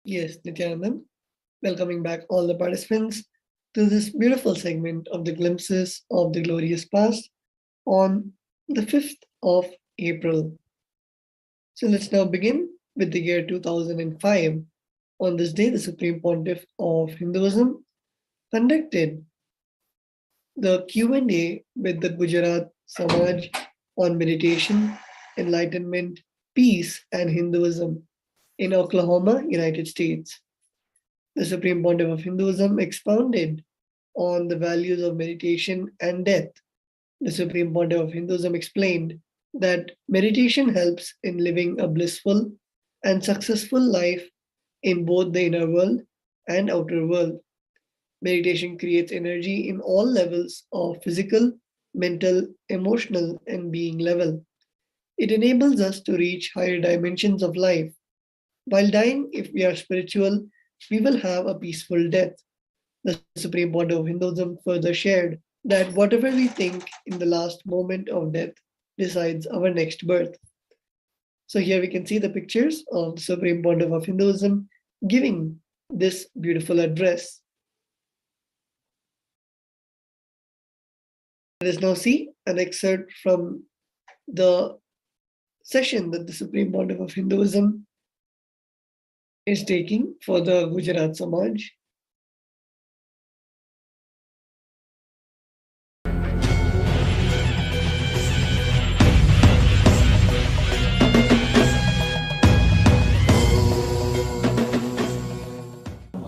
Yes, Nithyananda, welcoming back all the participants to this beautiful segment of the glimpses of the glorious past on the 5th of April. So let's now begin with the year 2005. On this day, the Supreme Pontiff of Hinduism conducted the Q&A with the Gujarat Samaj on meditation, enlightenment, peace, and Hinduism in Oklahoma, United States. The Supreme Pontiff of Hinduism expounded on the values of meditation and death. The Supreme Pontiff of Hinduism explained that meditation helps in living a blissful and successful life in both the inner world and outer world. Meditation creates energy in all levels of physical, mental, emotional, and being level. It enables us to reach higher dimensions of life. While dying, if we are spiritual, we will have a peaceful death. The Supreme Pontiff of Hinduism further shared that whatever we think in the last moment of death decides our next birth. So here we can see the pictures of the Supreme Pontiff of Hinduism giving this beautiful address. Let us now see an excerpt from the session that the Supreme Pontiff of Hinduism is taking for the Gujarat Samaj.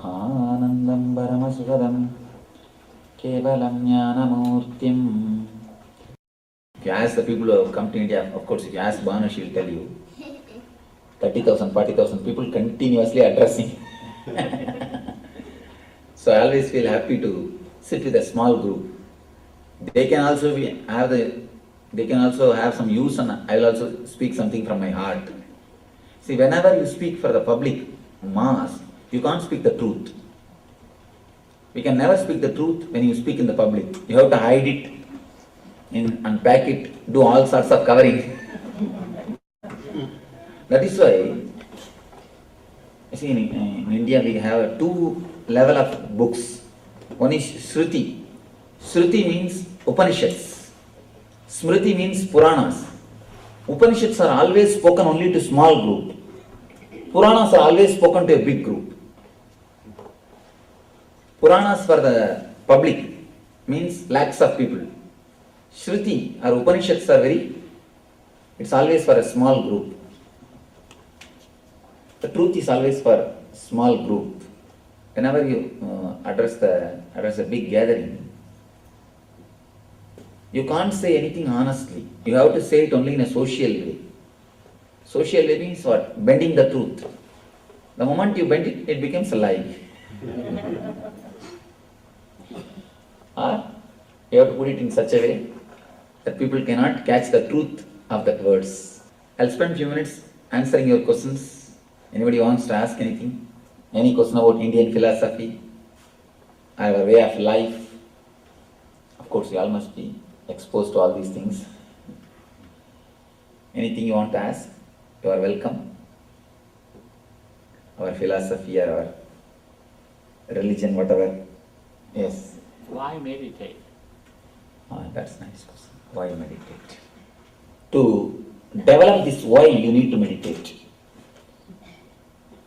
Anandam Paramashivoham Kevalam Jnanamurtim. If you ask the people who have come to India, of course, if you ask Banu, she will tell you 30,000, 40,000 people continuously addressing. So I always feel happy to sit with a small group. They can also have some use, and I will also speak something from my heart. See, whenever you speak for the public mass, you can't speak the truth. We can never speak the truth when you speak in the public. You have to hide it, unpack it, do all sorts of covering. That is why, you see, in India we have two level of books. One is Shruti. Shruti means Upanishads. Smriti means Puranas. Upanishads are always spoken only to small group. Puranas are always spoken to a big group. Puranas for the public means lakhs of people. Shruti or Upanishads are it's always for a small group. The truth is always for small group. Whenever you address a big gathering, you can't say anything honestly. You have to say it only in a social way. Social way means what? Bending the truth. The moment you bend it, it becomes a lie. Or you have to put it in such a way that people cannot catch the truth of that words. I'll spend a few minutes answering your questions. Anybody wants to ask anything? Any question about Indian philosophy, our way of life? Of course, you all must be exposed to all these things. Anything you want to ask, you are welcome. Our philosophy or our religion, whatever. Yes. Why meditate? That's nice question. Why meditate? To develop this why, you need to meditate.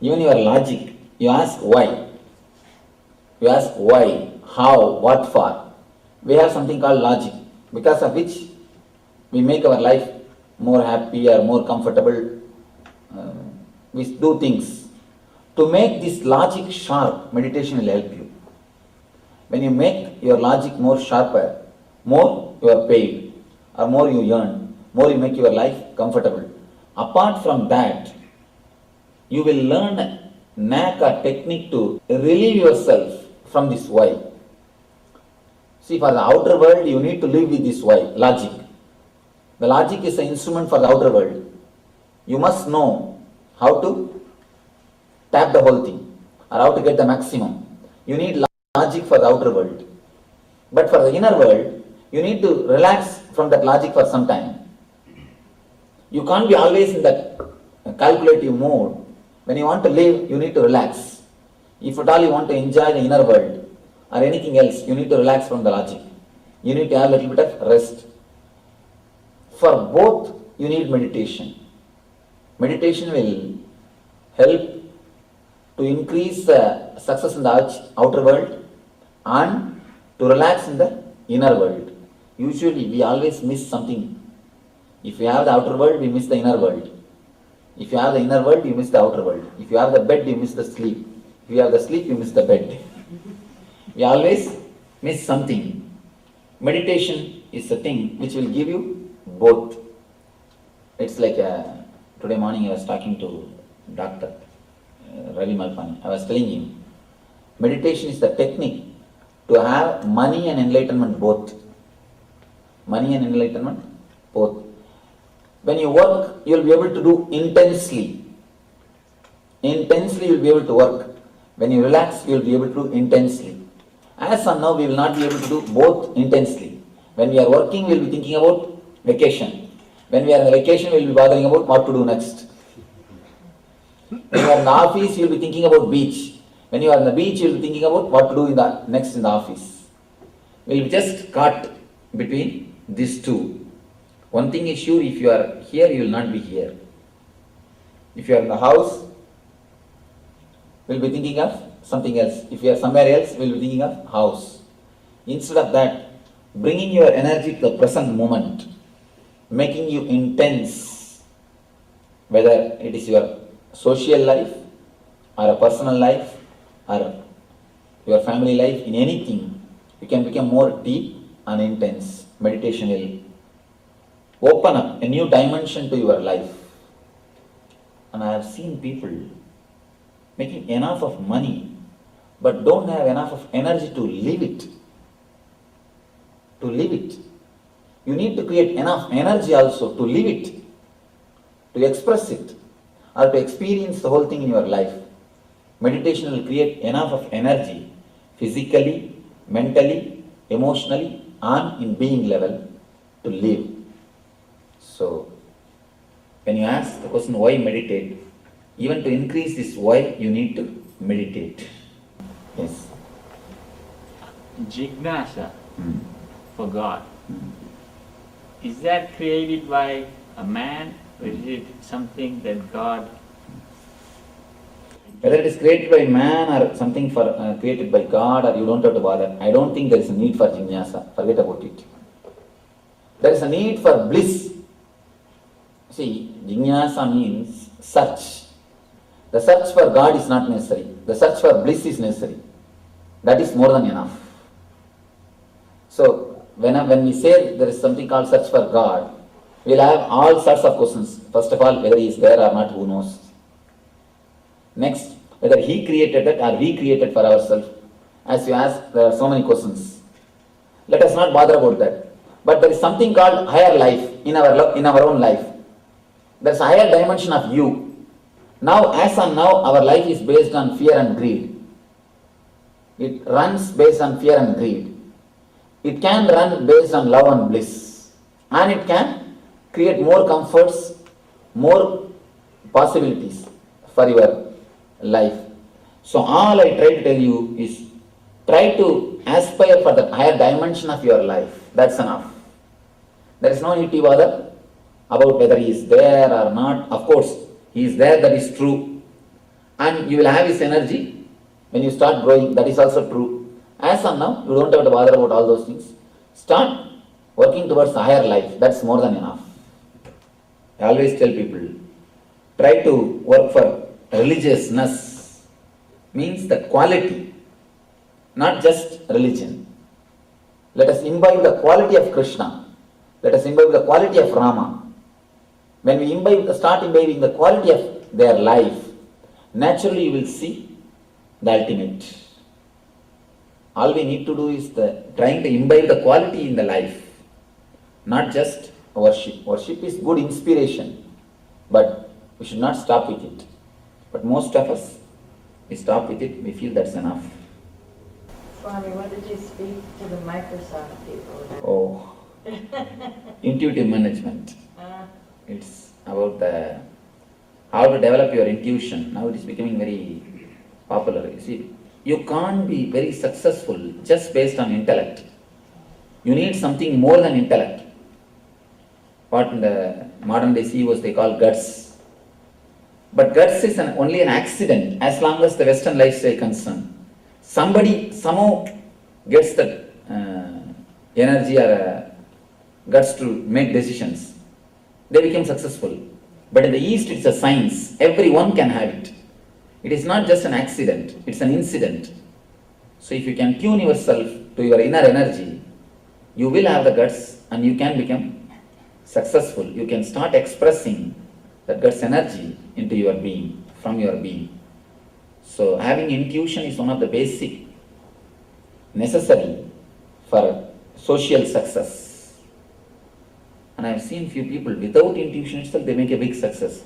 Even your logic, you ask why. You ask why, how, what for. We have something called logic, because of which we make our life more happy or more comfortable. We do things. To make this logic sharp, meditation will help you. When you make your logic more sharper, more you are paid, or more you earn, more you make your life comfortable. Apart from that, you will learn a knack or technique to relieve yourself from this why. See, for the outer world, you need to live with this why, logic. The logic is an instrument for the outer world. You must know how to tap the whole thing, or how to get the maximum. You need logic for the outer world. But for the inner world, you need to relax from that logic for some time. You can't be always in that calculative mode. When you want to live, you need to relax. If at all you want to enjoy the inner world or anything else, you need to relax from the logic. You need to have a little bit of rest. For both, you need meditation. Meditation will help to increase the success in the outer world and to relax in the inner world. Usually, we always miss something. If you have the outer world, we miss the inner world. If you have the inner world, you miss the outer world. If you have the bed, you miss the sleep. If you have the sleep, you miss the bed. We always miss something. Meditation is the thing which will give you both. It's like today morning I was talking to Dr. Ravi Malpani. I was telling him, meditation is the technique to have money and enlightenment both. Money and enlightenment both. When you work, you will be able to do intensely. Intensely you will be able to work. When you relax, you will be able to do intensely. As of now, we will not be able to do both intensely. When we are working, we will be thinking about vacation. When we are on vacation, we will be bothering about what to do next. When you are in the office, you will be thinking about beach. When you are on the beach, you will be thinking about what to do in the next in the office. We will be just caught between these two. One thing is sure, if you are here, you will not be here. If you are in the house, we will be thinking of something else. If you are somewhere else, we will be thinking of house. Instead of that, bringing your energy to the present moment, making you intense, whether it is your social life or a personal life or your family life, in anything, you can become more deep and intense. Meditation will open up a new dimension to your life. And I have seen people making enough of money but don't have enough of energy to live it. To live it. You need to create enough energy also to live it, to express it, or to experience the whole thing in your life. Meditation will create enough of energy, physically, mentally, emotionally, and in being level to live. So, when you ask the question why meditate, even to increase this why, you need to meditate. Yes. Jignasa for God. Is that created by a man, or is it something that God? Whether it is created by man or something created by God, or you don't have to bother. I don't think there is a need for jignasa. Forget about it. There is a need for bliss. See, jignasa means search. The search for God is not necessary. The search for bliss is necessary. That is more than enough. So, when we say there is something called search for God, we will have all sorts of questions. First of all, whether He is there or not, who knows? Next, whether He created it or we created for ourselves. As you ask, there are so many questions. Let us not bother about that. But there is something called higher life in our own life. There is a higher dimension of you. Now, as on now, our life is based on fear and greed. It runs based on fear and greed. It can run based on love and bliss. And it can create more comforts, more possibilities for your life. So all I try to tell you is, try to aspire for that higher dimension of your life. That's enough. There is no need to bother about whether He is there or not. Of course, He is there, that is true. And you will have His energy when you start growing, that is also true. As of now, you don't have to bother about all those things. Start working towards a higher life. That's more than enough. I always tell people, try to work for religiousness. Means the quality, not just religion. Let us imbibe the quality of Krishna. Let us imbibe the quality of Rama. When we start imbibing the quality of their life, naturally you will see the ultimate. All we need to do is trying to imbibe the quality in the life, not just worship. Worship is good inspiration, but we should not stop with it. But most of us, we stop with it, we feel that's enough. Swami, what did you speak to the Microsoft people? Oh, intuitive management. It's about the how to develop your intuition. Now it is becoming very popular. You see, you can't be very successful just based on intellect. You need something more than intellect. What in the modern day CEOs they call guts. But guts is only an accident as long as the Western lifestyle is concerned. Somebody somehow gets the energy or guts to make decisions. They become successful. But in the East, it's a science. Everyone can have it. It is not just an accident, it's an incident. So if you can tune yourself to your inner energy, you will have the guts and you can become successful. You can start expressing that guts energy into your being, from your being. So having intuition is one of the basic necessary for social success. And I've seen few people without intuition itself, they make a big success.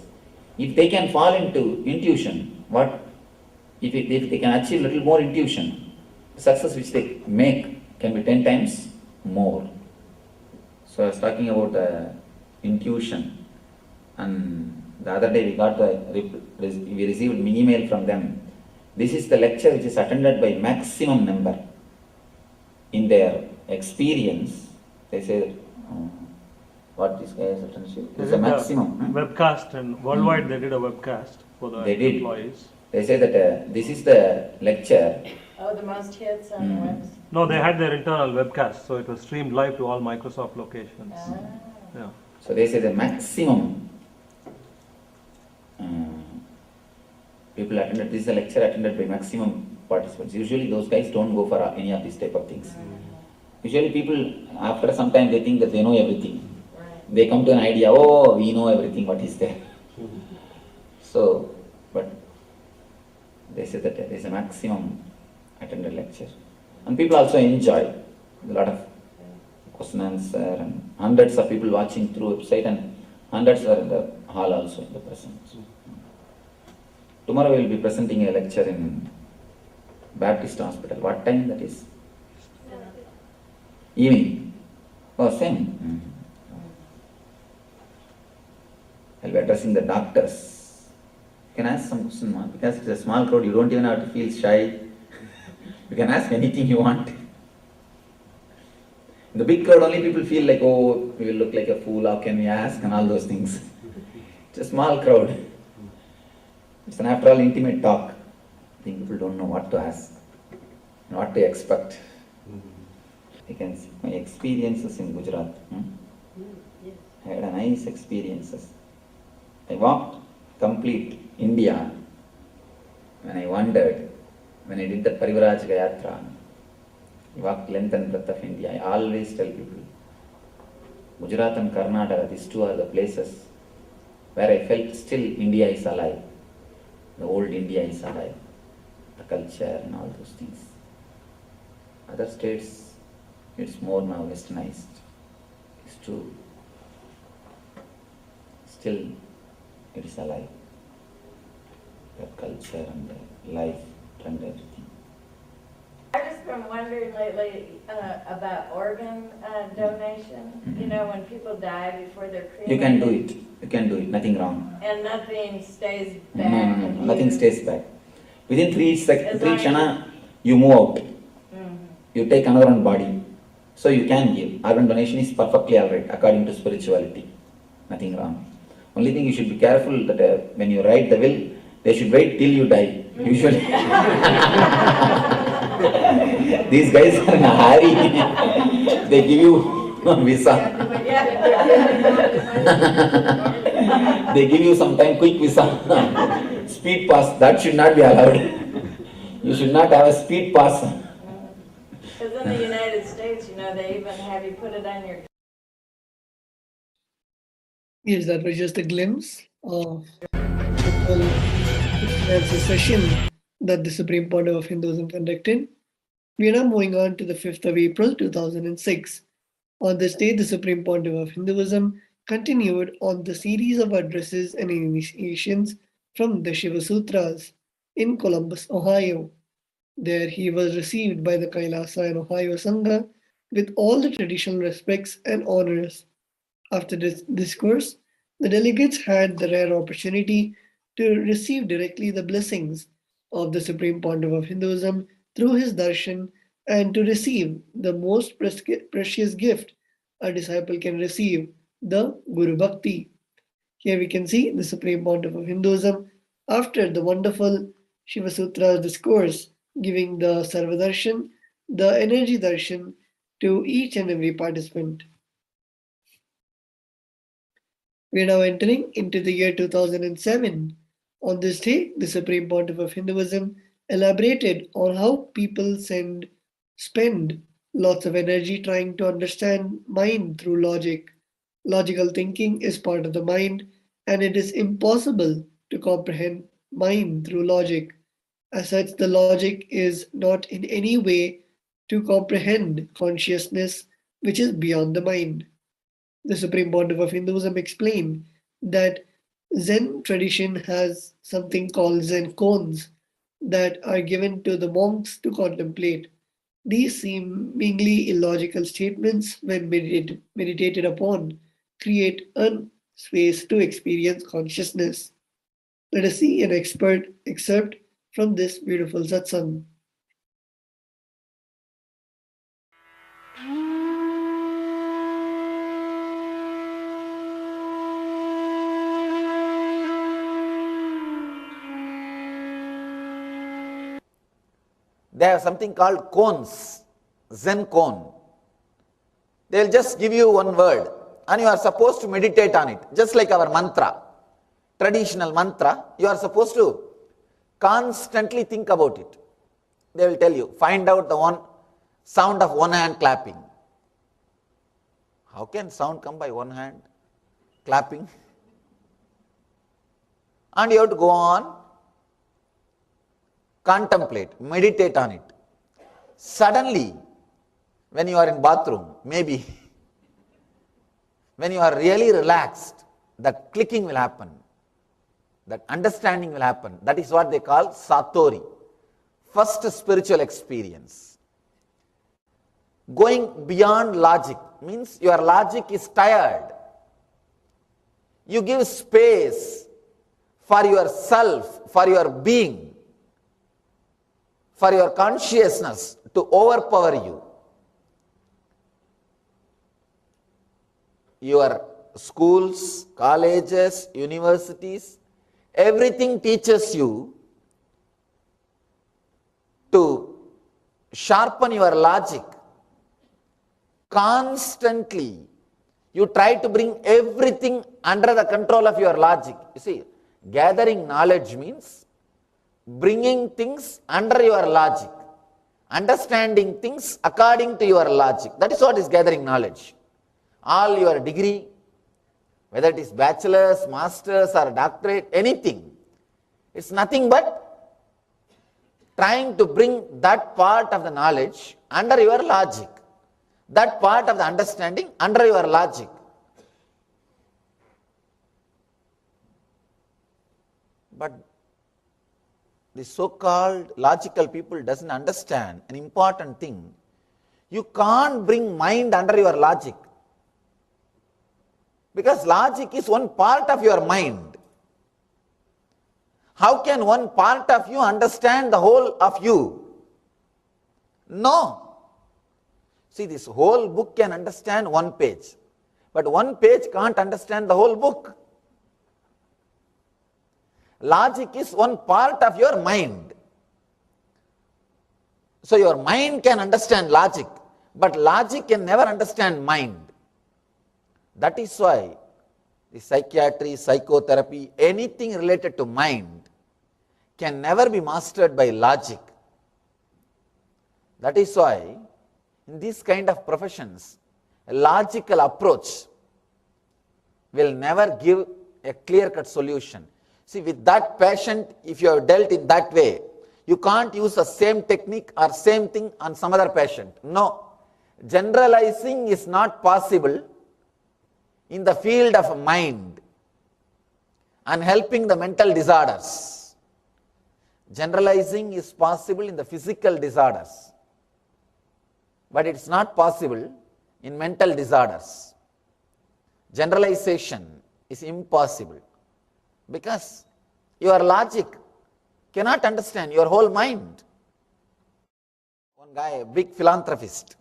If they can fall into intuition, if they can achieve a little more intuition, the success which they make can be 10 times more. So I was talking about the intuition, and the other day we received an email from them. This is the lecture which is attended by maximum number. In their experience, they say, what this guy has attended? It's a maximum. Webcast, and worldwide they did a webcast for the employees. They say that this is the lecture. Oh, the most hits on the website. No, they had their internal webcast, so it was streamed live to all Microsoft locations. Yeah. So they say the maximum people attended. This is a lecture attended by maximum participants. Usually those guys don't go for any of these type of things. Usually people, after some time, they think that they know everything. They come to an idea, oh, we know everything, what is there. So, but they say that there is a maximum attended lecture. And people also enjoy a lot of question answer, and hundreds of people watching through website, and hundreds are in the hall also in the presence. Tomorrow we will be presenting a lecture in Baptist Hospital. What time that is? Evening. Oh, same. I'll be addressing the doctors. You can ask some question, because it's a small crowd, you don't even have to feel shy. You can ask anything you want. In the big crowd, only people feel like, oh, we will look like a fool, how can we ask, and all those things. It's a small crowd. It's an, after all, intimate talk. I think people don't know what to ask, what to expect. I can see my experiences in Gujarat. I had a nice experiences. I walked complete India when I wandered, when I did the Parivrajaka Yatra. I walked length and breadth of India. I always tell people, Gujarat and Karnataka, these two are the places where I felt still India is alive. The old India is alive. The culture and all those things. Other states, it's more now westernized. It's true. Still, it is alive. The culture and the life and everything. I've just been wondering lately about organ donation. You know, when people die before they're cremated. You can do it. You can do it. Nothing wrong. And nothing stays back. No. Nothing stays back. Within 3 shana, you move out. You take another one body. So you can give. Organ donation is perfectly alright according to spirituality. Nothing wrong. Only thing you should be careful that when you write the will, they should wait till you die. Usually. These guys are in a hurry. They give you visa. They give you sometime quick visa. Speed pass, that should not be allowed. You should not have a speed pass. Because in the United States, you know, they even have you put it on your... Yes, that was just a glimpse of the session that the Supreme Pontiff of Hinduism conducted. We are now moving on to the 5th of April 2006. On this day, the Supreme Pontiff of Hinduism continued on the series of addresses and initiations from the Shiva Sutras in Columbus, Ohio. There he was received by the Kailasa and Ohio Sangha with all the traditional respects and honors. After this discourse, the delegates had the rare opportunity to receive directly the blessings of the Supreme Pontiff of Hinduism through his darshan and to receive the most precious gift a disciple can receive, the Guru Bhakti. Here we can see the Supreme Pontiff of Hinduism after the wonderful Shiva Sutra's discourse giving the Sarva Darshan, the energy darshan to each and every participant. We are now entering into the year 2007. On this day, the Supreme Pontiff of Hinduism elaborated on how people spend lots of energy trying to understand mind through logic. Logical thinking is part of the mind, and it is impossible to comprehend mind through logic. As such, the logic is not in any way to comprehend consciousness which is beyond the mind. The Supreme Pontiff of Hinduism explained that Zen tradition has something called Zen koans that are given to the monks to contemplate. These seemingly illogical statements, when meditated upon, create a space to experience consciousness. Let us see an expert excerpt from this beautiful satsang. They have something called koans, Zen koan. They will just give you one word and you are supposed to meditate on it, just like our mantra. Traditional mantra, you are supposed to constantly think about it. They will tell you, find out the one sound of one hand clapping. How can sound come by one hand clapping? And you have to go on, contemplate, meditate on it. Suddenly, when you are in bathroom, maybe, when you are really relaxed, that clicking will happen, that understanding will happen. That is what they call satori, first spiritual experience. Going beyond logic means your logic is tired. You give space for yourself, for your being, for your consciousness to overpower you. Your schools, colleges, universities, everything teaches you to sharpen your logic. Constantly, you try to bring everything under the control of your logic. You see, gathering knowledge means bringing things under your logic, understanding things according to your logic. That is what is gathering knowledge. All your degree, whether it is bachelor's, master's or doctorate, anything, it's nothing but trying to bring that part of the knowledge under your logic, that part of the understanding under your logic. But the so-called logical people doesn't understand an important thing. You can't bring mind under your logic, because logic is one part of your mind. How can one part of you understand the whole of you? No. See, this whole book can understand one page, but one page can't understand the whole book. Logic is one part of your mind. So your mind can understand logic, but logic can never understand mind. That is why the psychiatry, psychotherapy, anything related to mind can never be mastered by logic. That is why in these kind of professions, a logical approach will never give a clear-cut solution. See, with that patient, if you have dealt in that way, you can't use the same technique or same thing on some other patient. No. Generalizing is not possible in the field of mind and helping the mental disorders. Generalizing is possible in the physical disorders, but it's not possible in mental disorders. Generalization is impossible, because Your logic cannot understand, your whole mind. One guy, a big philanthropist,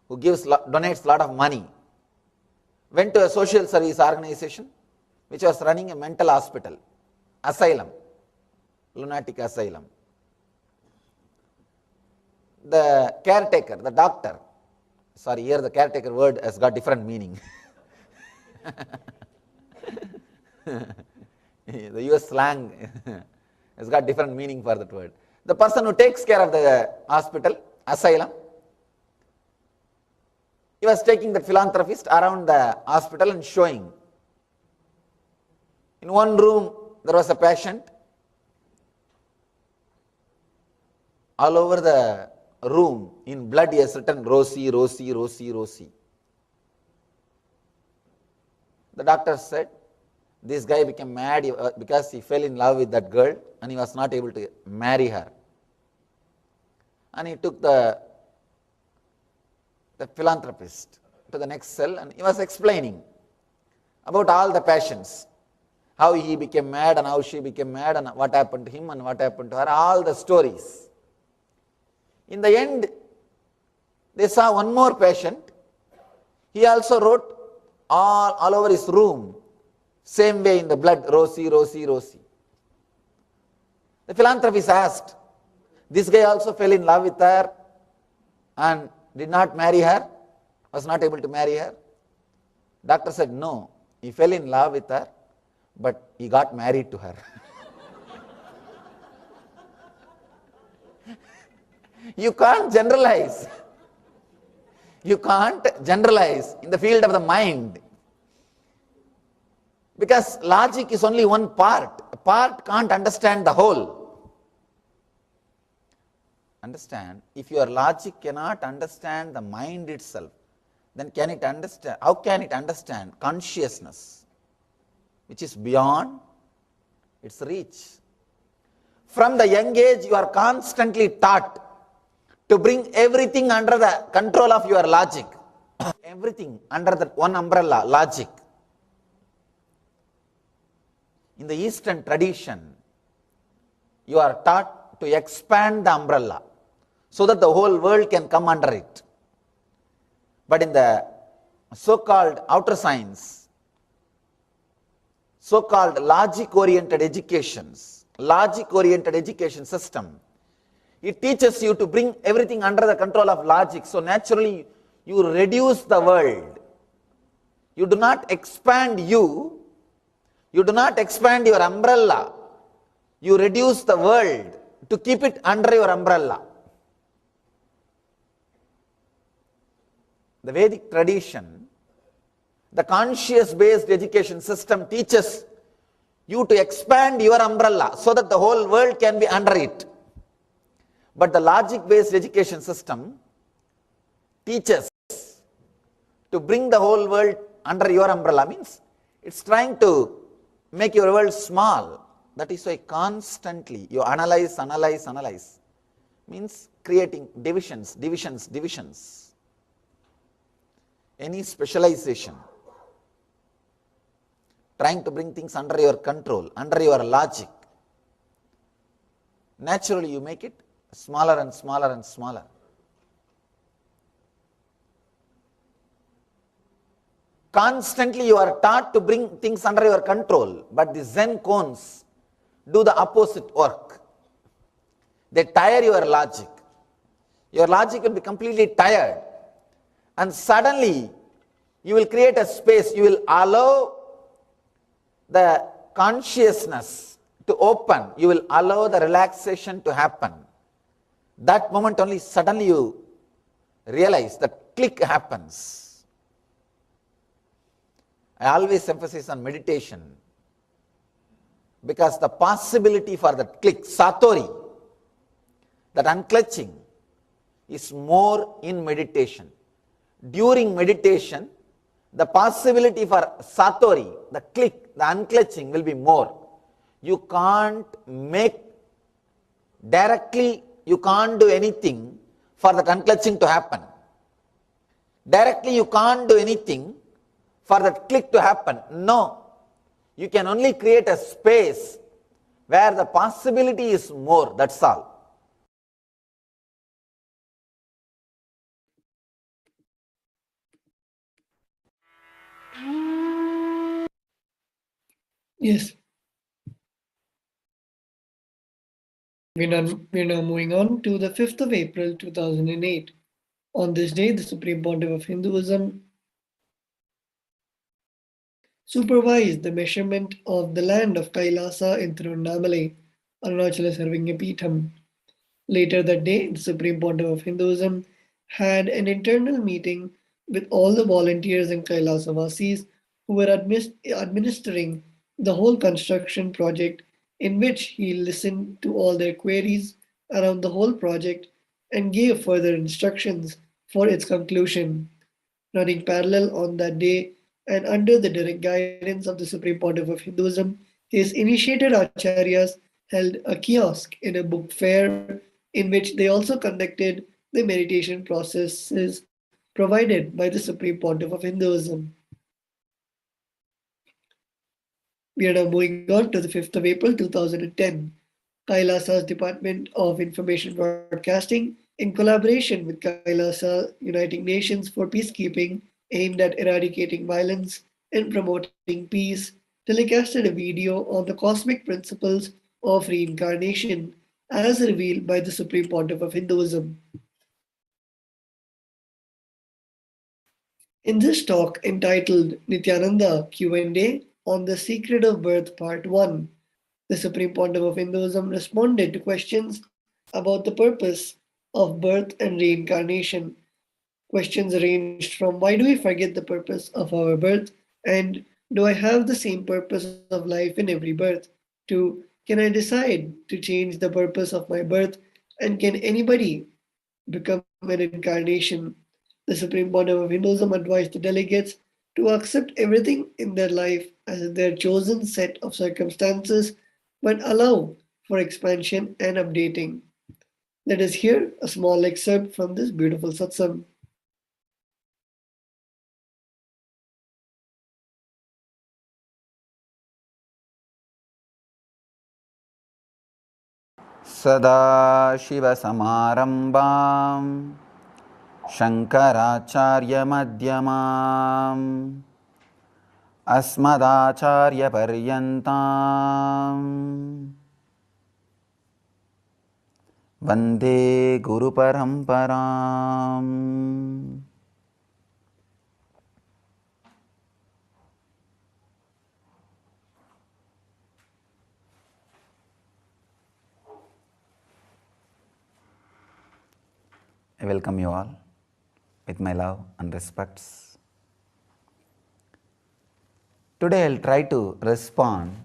who donates a lot of money, went to a social service organization which was running a mental hospital, asylum, lunatic asylum. The caretaker, the doctor, sorry, here the caretaker word has got different meaning. The US slang has got different meaning for that word. The person who takes care of the hospital, asylum, he was taking the philanthropist around the hospital and showing. In one room, there was a patient. All over the room, in blood, he has written Rosie, Rosie, Rosie, Rosie. The doctor said, this guy became mad because he fell in love with that girl and he was not able to marry her. And he took the philanthropist to the next cell and he was explaining about all the passions, how he became mad and how she became mad and what happened to him and what happened to her, all the stories. In the end, they saw one more patient. He also wrote all over his room, same way in the blood, Rosie, Rosie, Rosie. The philanthropist asked, this guy also fell in love with her and did not marry her, was not able to marry her. Doctor said, no, he fell in love with her, but he got married to her. You can't generalize. You can't generalize in the field of the mind. Because logic is only one part. A part can't understand the whole. Understand? If your logic cannot understand the mind itself, then can it understand? How can it understand consciousness, which is beyond its reach? From the young age, you are constantly taught to bring everything under the control of your logic. Everything under that one umbrella, logic. In the Eastern tradition, you are taught to expand the umbrella so that the whole world can come under it. But in the so-called outer science, so-called logic-oriented education system, it teaches you to bring everything under the control of logic. So naturally, you reduce the world. You do not expand you. You do not expand your umbrella. You reduce the world to keep it under your umbrella. The Vedic tradition, the conscious-based education system teaches you to expand your umbrella so that the whole world can be under it. But the logic-based education system teaches to bring the whole world under your umbrella. Means it's trying to make your world small. That is why constantly you analyze. Means creating divisions. Any specialization. Trying to bring things under your control, under your logic. Naturally you make it smaller and smaller. Constantly you are taught to bring things under your control, but the Zen cones do the opposite work. They tire your logic. Your logic will be completely tired, and suddenly you will create a space, you will allow the consciousness to open, you will allow the relaxation to happen. That moment only suddenly you realize that click happens. I always emphasize on meditation because the possibility for that click, satori, that unclutching, is more in meditation. During meditation, the possibility for satori, the click, the unclutching will be more. You can't make directly, you can't do anything for that unclutching to happen. Directly you can't do anything for that click to happen. No. You can only create a space where the possibility is more, that's all. Yes, we're now moving on to the 5th of April 2008. On this day, the Supreme Pontiff of Hinduism supervised the measurement of the land of Kailasa in Tiruvannamalai, Arunachala Sarvingyapeetham. Later that day, the Supreme Pontiff of Hinduism had an internal meeting with all the volunteers and Kailasavasis who were administering the whole construction project, in which he listened to all their queries around the whole project and gave further instructions for its conclusion. Running parallel on that day and under the direct guidance of the Supreme Pontiff of Hinduism, his initiated acharyas held a kiosk in a book fair in which they also conducted the meditation processes provided by the Supreme Pontiff of Hinduism. We are now moving on to the 5th of April 2010. Kailasa's Department of Information Broadcasting, in collaboration with Kailasa Uniting Nations for Peacekeeping, aimed at eradicating violence and promoting peace, telecasted a video on the cosmic principles of reincarnation as revealed by the Supreme Pontiff of Hinduism. In this talk entitled Nithyananda Q&A on the Secret of Birth Part 1, the Supreme Pontiff of Hinduism responded to questions about the purpose of birth and reincarnation. Questions ranged from why do we forget the purpose of our birth and do I have the same purpose of life in every birth to can I decide to change the purpose of my birth and can anybody become an incarnation. The Supreme Pontiff of Hinduism advised the delegates to accept everything in their life as their chosen set of circumstances, but allow for expansion and updating. Let us hear a small excerpt from this beautiful satsang. सदाशिवसमारम्भां शङ्कराचार्यमध्यमाम् अस्मदाचार्यपर्यन्तां वन्दे गुरुपरम्पराम्. I welcome you all with my love and respects. Today I'll try to respond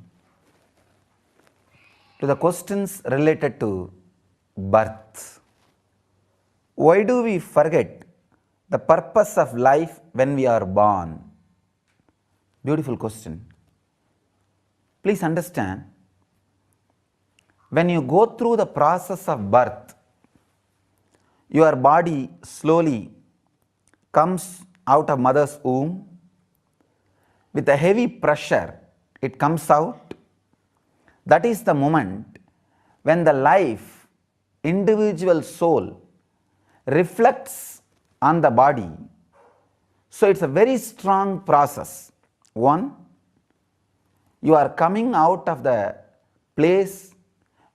to the questions related to birth. Why do we forget the purpose of life when we are born? Beautiful question. Please understand, when you go through the process of birth, your body slowly comes out of mother's womb. With a heavy pressure, it comes out. That is the moment when the life, individual soul, reflects on the body. So it's a very strong process. One, you are coming out of the place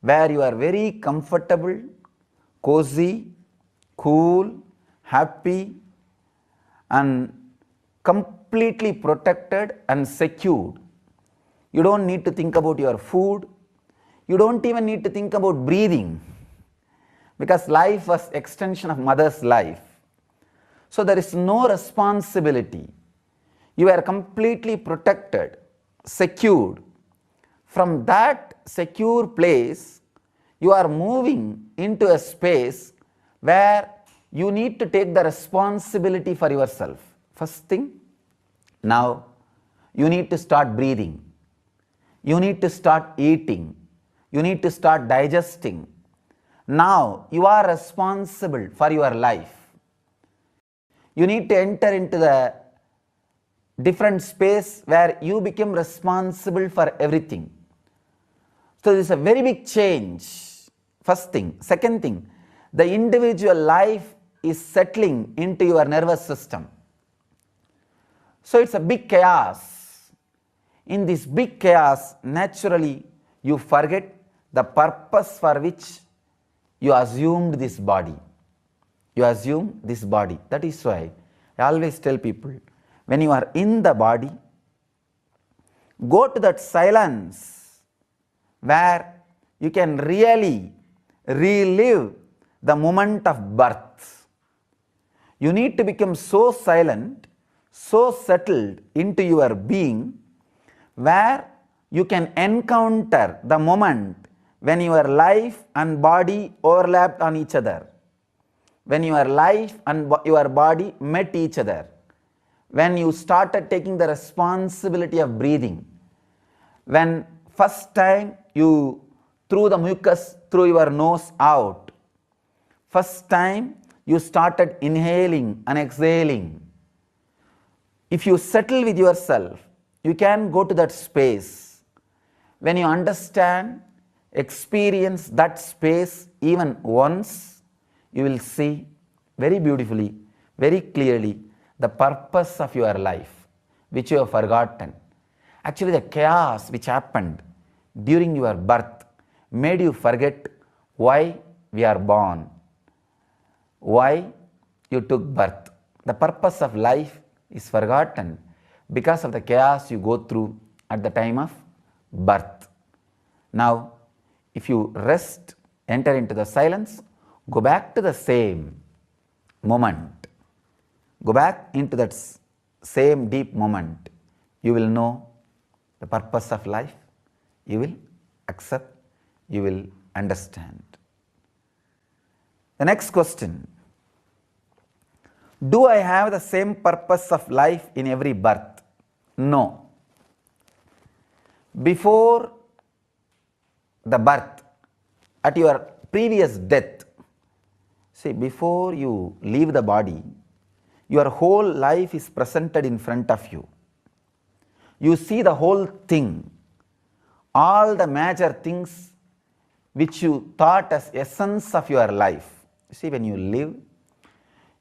where you are very comfortable, cozy, cool, happy, and completely protected and secured. You don't need to think about your food. You don't even need to think about breathing, because life was extension of mother's life. So there is no responsibility. You are completely protected, secured. From that secure place, you are moving into a space where you need to take the responsibility for yourself. First thing, now you need to start breathing. You need to start eating. You need to start digesting. Now you are responsible for your life. You need to enter into the different space where you become responsible for everything. So this is a very big change. First thing. Second thing, the individual life is settling into your nervous system. So it's a big chaos. In this big chaos, naturally, you forget the purpose for which you assumed this body. You assume this body. That is why I always tell people, when you are in the body, go to that silence where you can really relive the moment of birth. You need to become so silent, so settled into your being, where you can encounter the moment when your life and body overlapped on each other, when your life and your body met each other, when you started taking the responsibility of breathing, when first time you threw the mucus through your nose out, first time you started inhaling and exhaling. If you settle with yourself, you can go to that space. When you understand, experience that space even once, you will see very beautifully, very clearly the purpose of your life, which you have forgotten. Actually, the chaos which happened during your birth made you forget why we are born, why you took birth. The purpose of life is forgotten because of the chaos you go through at the time of birth. Now, if you rest, enter into the silence, go back to the same moment. Go back into that same deep moment. You will know the purpose of life. You will accept. You will understand. The next question. Do I have the same purpose of life in every birth? No. Before the birth, at your previous death, see, before you leave the body, your whole life is presented in front of you. You see the whole thing, all the major things which you thought as essence of your life. See, when you live,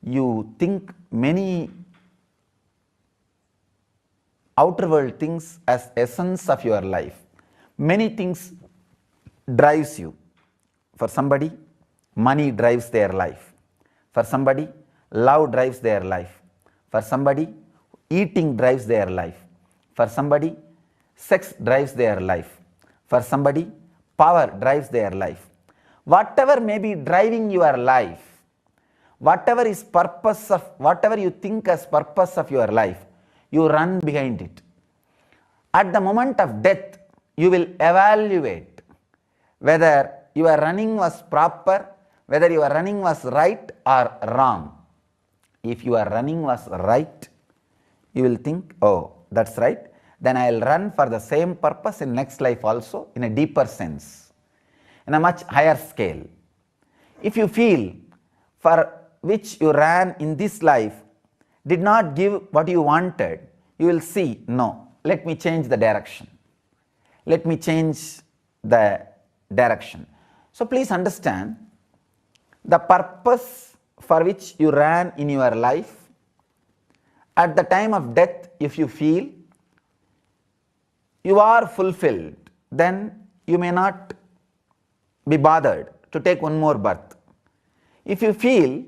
you think many outer world things as essence of your life. Many things drives you. For somebody, money drives their life. For somebody, love drives their life. For somebody, eating drives their life. For somebody, sex drives their life. For somebody, power drives their life. Whatever may be driving your life, whatever is purpose of, whatever you think as purpose of your life, you run behind it. At the moment of death, you will evaluate whether your running was proper, whether your running was right or wrong. If your running was right, you will think, oh, that's right, then I will run for the same purpose in next life also, in a deeper sense, in a much higher scale. If you feel for which you ran in this life did not give what you wanted, you will see, no, let me change the direction. Let me change the direction. So please understand, the purpose for which you ran in your life, at the time of death, if you feel you are fulfilled, then you may not be bothered to take one more birth. If you feel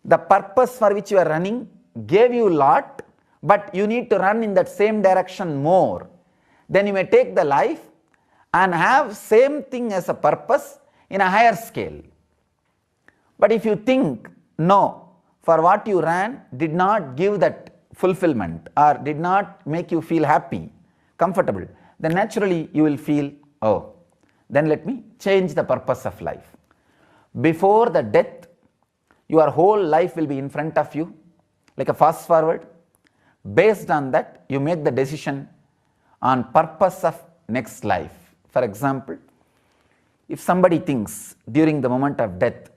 the purpose for which you are running gave you a lot, but you need to run in that same direction more, then you may take the life and have same thing as a purpose in a higher scale. But if you think, no, for what you ran did not give that fulfillment or did not make you feel happy, comfortable, then naturally you will feel, oh, then let me change the purpose of life. Before the death, your whole life will be in front of you, like a fast forward. Based on that, you make the decision on purpose of next life. For example, if somebody thinks during the moment of death,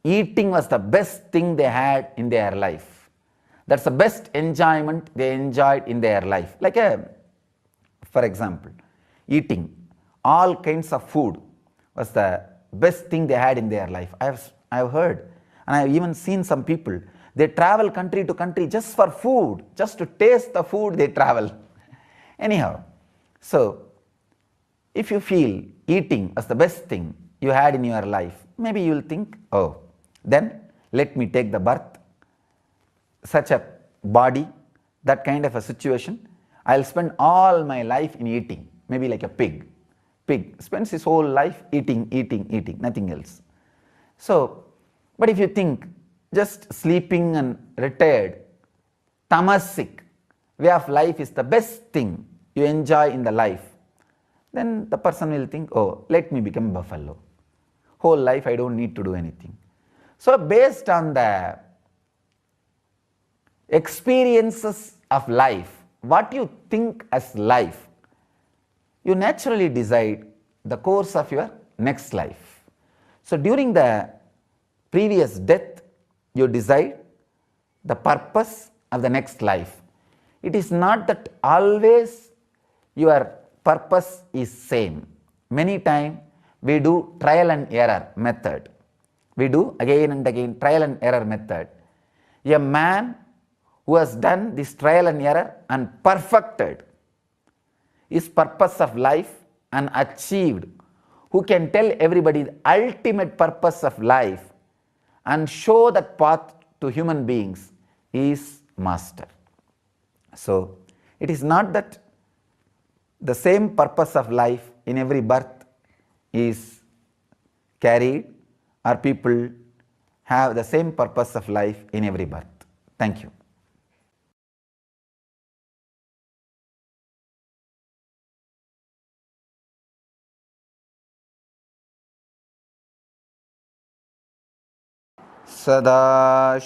eating was the best thing they had in their life, that's the best enjoyment they enjoyed in their life. Like for example, eating. all kinds of food was the best thing they had in their life. I've heard, and I've even seen some people, they travel country to country just for food, just to taste the food they travel. Anyhow, so if you feel eating was the best thing you had in your life, maybe you will think, oh, then let me take the birth, such a body, that kind of a situation. I'll spend all my life in eating, maybe like a pig. Pig spends his whole life eating, nothing else. So, but if you think just sleeping and retired, tamasic way of life is the best thing you enjoy in the life, then the person will think, oh, let me become buffalo. Whole life I don't need to do anything. So based on the experiences of life, what you think as life, you naturally decide the course of your next life. So during the previous death, you decide the purpose of the next life. It is not that always your purpose is same. Many times we do trial and error method. We do again and again trial and error method. A man who has done this trial and error and perfected his purpose of life and achieved, who can tell everybody the ultimate purpose of life and show that path to human beings, is master. So it is not that the same purpose of life in every birth is carried, or people have the same purpose of life in every birth. Thank you. Sada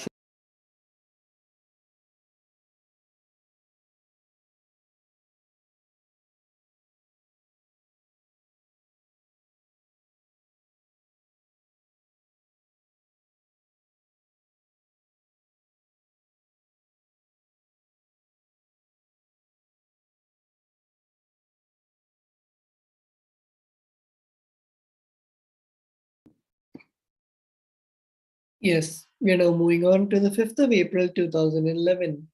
Yes, we are now moving on to the 5th of April 2011.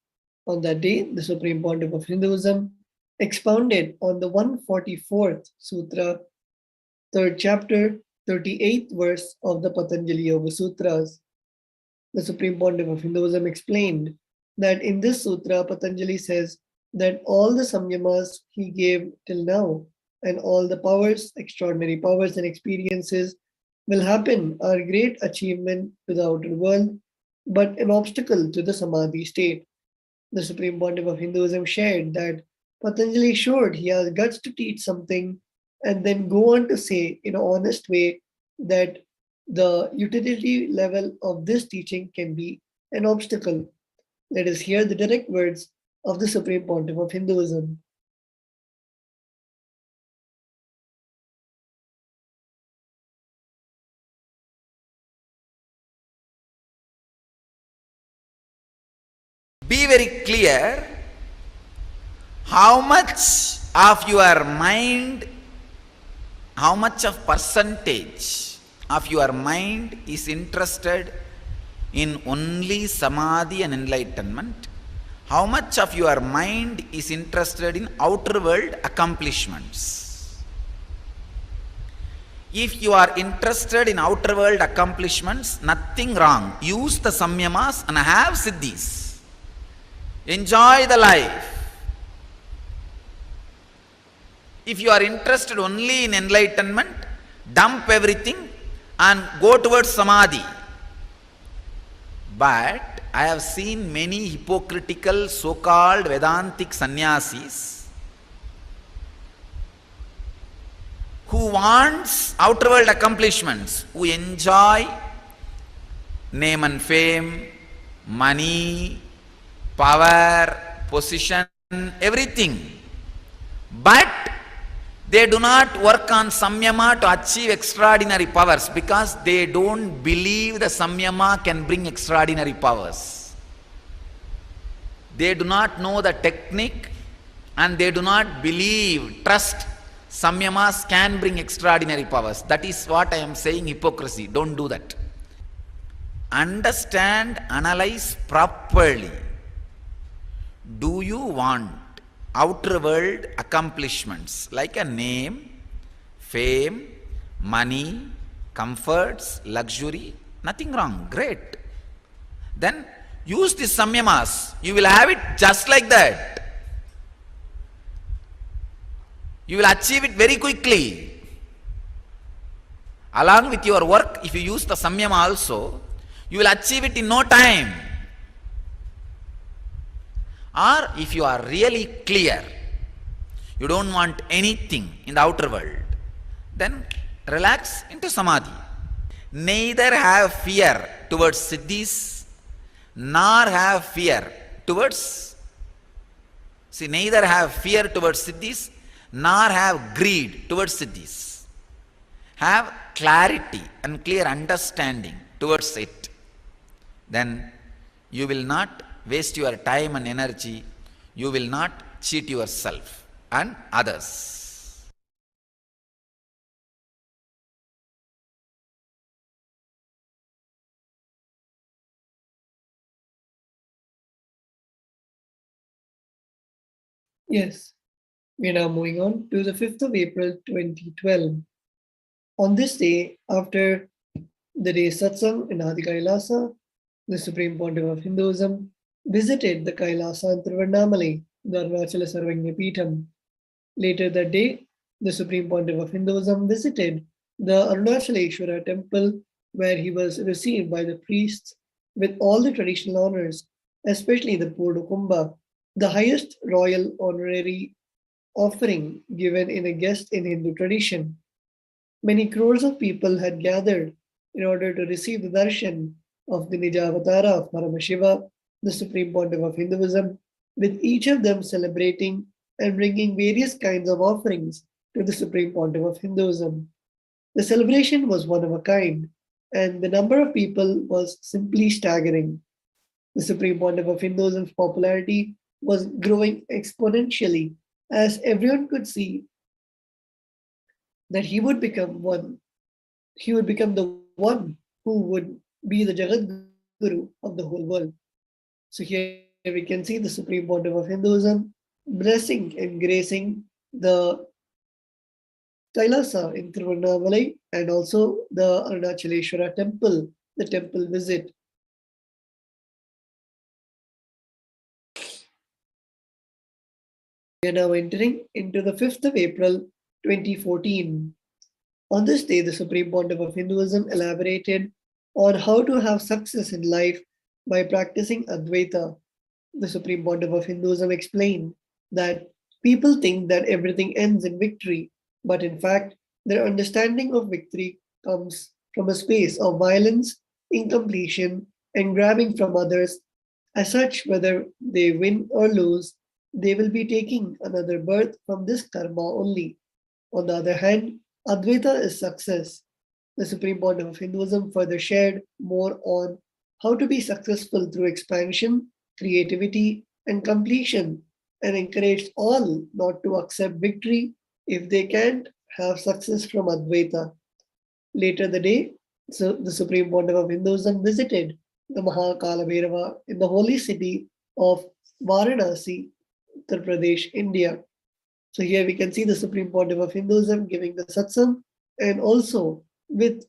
On that day, the Supreme Pontiff of Hinduism expounded on the 144th Sutra, 3rd chapter, 38th verse of the Patanjali Yoga Sutras. The Supreme Pontiff of Hinduism explained that in this sutra, Patanjali says that all the samyamas he gave till now and all the powers, extraordinary powers and experiences will happen are great achievement to the outer world, but an obstacle to the samadhi state. The Supreme Pontiff of Hinduism shared that Patanjali showed he has guts to teach something and then go on to say in an honest way that the utility level of this teaching can be an obstacle. Let us hear the direct words of the Supreme Pontiff of Hinduism. be very clear how much of your mind, how much of percentage of your mind is interested in only samadhi and enlightenment, how much of your mind is interested in outer world accomplishments. If you are interested in outer world accomplishments, nothing wrong. Use the samyamas and have siddhis. Enjoy the life. If you are interested only in enlightenment, dump everything and go towards samadhi. But I have seen many hypocritical so-called Vedantic sannyasis who wants outer world accomplishments, who enjoy name and fame, money, power, position, everything. But they do not work on samyama to achieve extraordinary powers because they don't believe the samyama can bring extraordinary powers. They do not know the technique and they do not believe, trust Samyamas can bring extraordinary powers. That is what I am saying, hypocrisy. Don't do that. Understand, analyze properly. Do you want outer world accomplishments like a name, fame, money, comforts, luxury? Nothing wrong. Great. Then use this samyamas. You will have it just like that. You will achieve it very quickly. Along with your work, if you use the samyama also, you will achieve it in no time. Or if you are really clear, you don't want anything in the outer world, then relax into samadhi. Neither have fear towards siddhis, nor have fear towards, neither have fear towards siddhis, nor have greed towards siddhis. Have clarity and clear understanding towards it. Then you will not waste your time and energy. You will not cheat yourself and others. Yes, we are now moving on to the 5th of April 2012. On this day, after the day satsang in Adi Kailasa, the Supreme Pontiff of Hinduism visited the Kailasa in Tiruvannamalai, the Arunachala Sarvagnya Peetham. Later that day, the Supreme Pontiff of Hinduism visited the Arunachaleshwara temple, where he was received by the priests with all the traditional honors, especially the Purdukumbha, the highest royal honorary offering given in a guest in Hindu tradition. Many crores of people had gathered in order to receive the darshan of the Nijavatara of Paramashiva, the Supreme Pontiff of Hinduism, with each of them celebrating and bringing various kinds of offerings to the Supreme Pontiff of Hinduism. The celebration was one of a kind, and the number of people was simply staggering. The Supreme Pontiff of Hinduism's popularity was growing exponentially, as everyone could see that he would become the one who would be the Jagat Guru of the whole world. So here we can see the Supreme Pontiff of Hinduism blessing and gracing the Kailasa in Tiruvannamalai and also the Arunachaleshwara temple, the temple visit. We are now entering into the 5th of April 2014. On this day, the Supreme Pontiff of Hinduism elaborated on how to have success in life by practicing Advaita. The Supreme Pontiff of Hinduism explained that people think that everything ends in victory, but in fact, their understanding of victory comes from a space of violence, incompletion, and grabbing from others. As such, whether they win or lose, they will be taking another birth from this karma only. On the other hand, Advaita is success. The Supreme Pontiff of Hinduism further shared more on how to be successful through expansion, creativity, and completion, and encouraged all not to accept victory if they can't have success from Advaita. Later the day, so the Supreme Pontiff of Hinduism visited the Mahakala Bhairava in the holy city of Varanasi, Uttar Pradesh, India. So here we can see the Supreme Pontiff of Hinduism giving the satsang and also with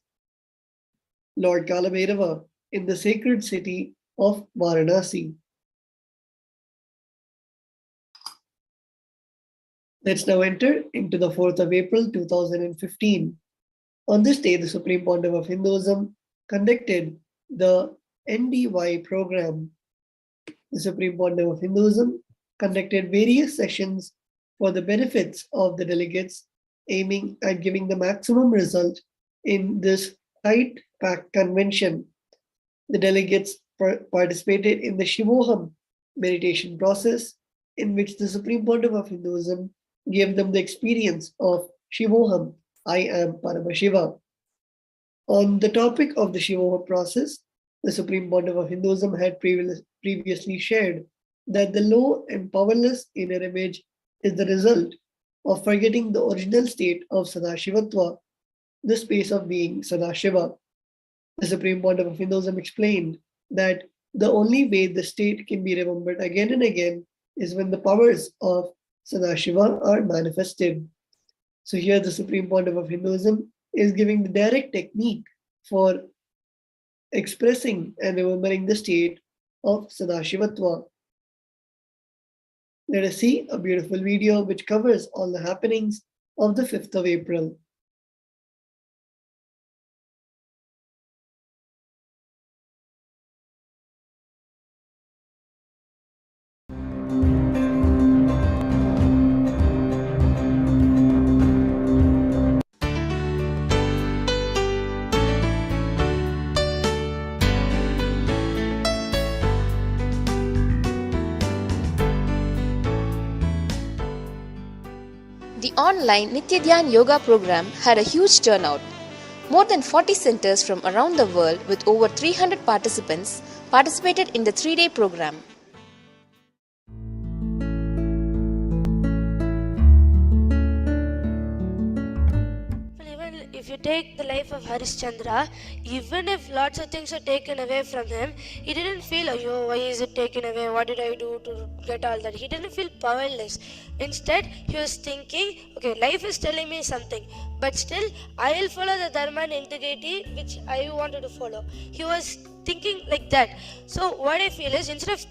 Lord Kalabhairava in the sacred city of Varanasi. Let's now enter into the 4th of April 2015. On this day, the Supreme Pontiff of Hinduism conducted the NDY program. The Supreme Pontiff of Hinduism conducted various sessions for the benefits of the delegates, aiming at giving the maximum result in this tight-packed convention. The delegates participated in the Shivoham meditation process, in which the Supreme Pontiff of Hinduism gave them the experience of Shivoham, I am Paramashiva. On the topic of the Shivoham process, the Supreme Pontiff of Hinduism had previously shared that the low and powerless inner image is the result of forgetting the original state of Sadashivatva, the space of being Sadashiva. The Supreme Pontiff of Hinduism explained that the only way the state can be remembered again and again is when the powers of Sadashiva are manifested. So here the Supreme Pontiff of Hinduism is giving the direct technique for expressing and remembering the state of Sadashivatva. Let us see a beautiful video which covers all the happenings of the 5th of April. The online Nityadhyan Yoga program had a huge turnout. More than 40 centers from around the world with over 300 participants participated in the 3-day program. Even if you take the life of Harishchandra, even if lots of things are taken away from him, he didn't feel, oh, why is it taken away? What did I do to get all that? He didn't feel powerless. Instead, he was thinking, okay, life is telling me something, but still, I will follow the dharma and integrity which I wanted to follow. He was thinking like that. So, what I feel is, instead of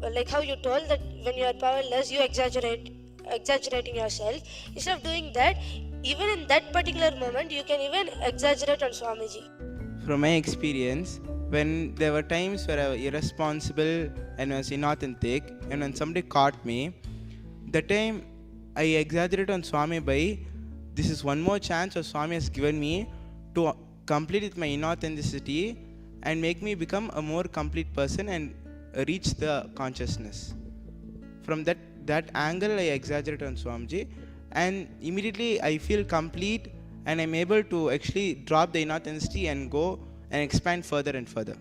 like how you told that when you are powerless, you exaggerating yourself. Instead of doing that, even in that particular moment, you can even exaggerate on Swamiji. From my experience, when there were times where I was irresponsible and was inauthentic, and when somebody caught me, the time I exaggerate on Swami by, this is one more chance that Swami has given me to complete with my inauthenticity and make me become a more complete person and reach the consciousness. From that angle, I exaggerate on Swamiji, and immediately I feel complete and I'm able to actually drop the inauthenticity and go and expand further and further.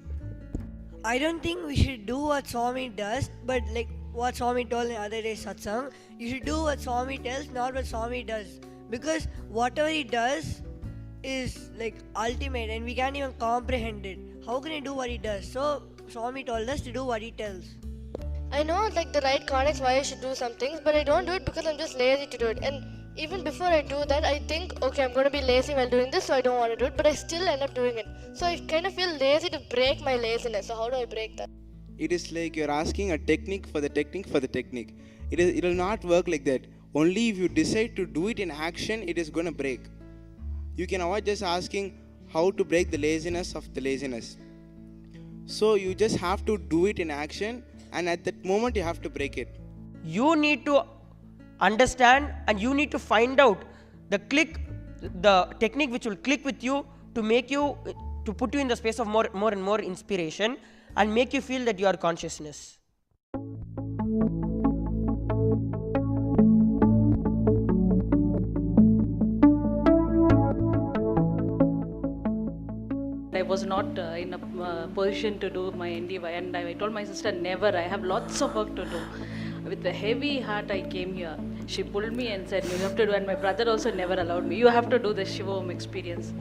I don't think we should do what Swami does, but like what Swami told in other day satsang, you should do what Swami tells, not what Swami does. Because whatever he does is like ultimate and we can't even comprehend it. How can he do what he does? So Swami told us to do what he tells. I know like the right context why I should do some things, but I don't do it because I'm just lazy to do it. And even before I do that, I think, okay, I'm going to be lazy while doing this, so I don't want to do it, but I still end up doing it. So I kind of feel lazy to break my laziness. So how do I break that? It is like you're asking a technique for the technique for the technique. It will not work like that. Only if you decide to do it in action, it is going to break. You can avoid just asking how to break the laziness of the laziness. So you just have to do it in action, and at that moment you have to break it. You need to understand and you need to find out the technique which will click with you to make you, to put you in the space of more and more inspiration and make you feel that you are consciousness. I was not in a position to do my NDY, and I told my sister, never, I have lots of work to do. With a heavy heart I came here. She pulled me and said, you have to do, and my brother also never allowed me, you have to do the Shivoham experience.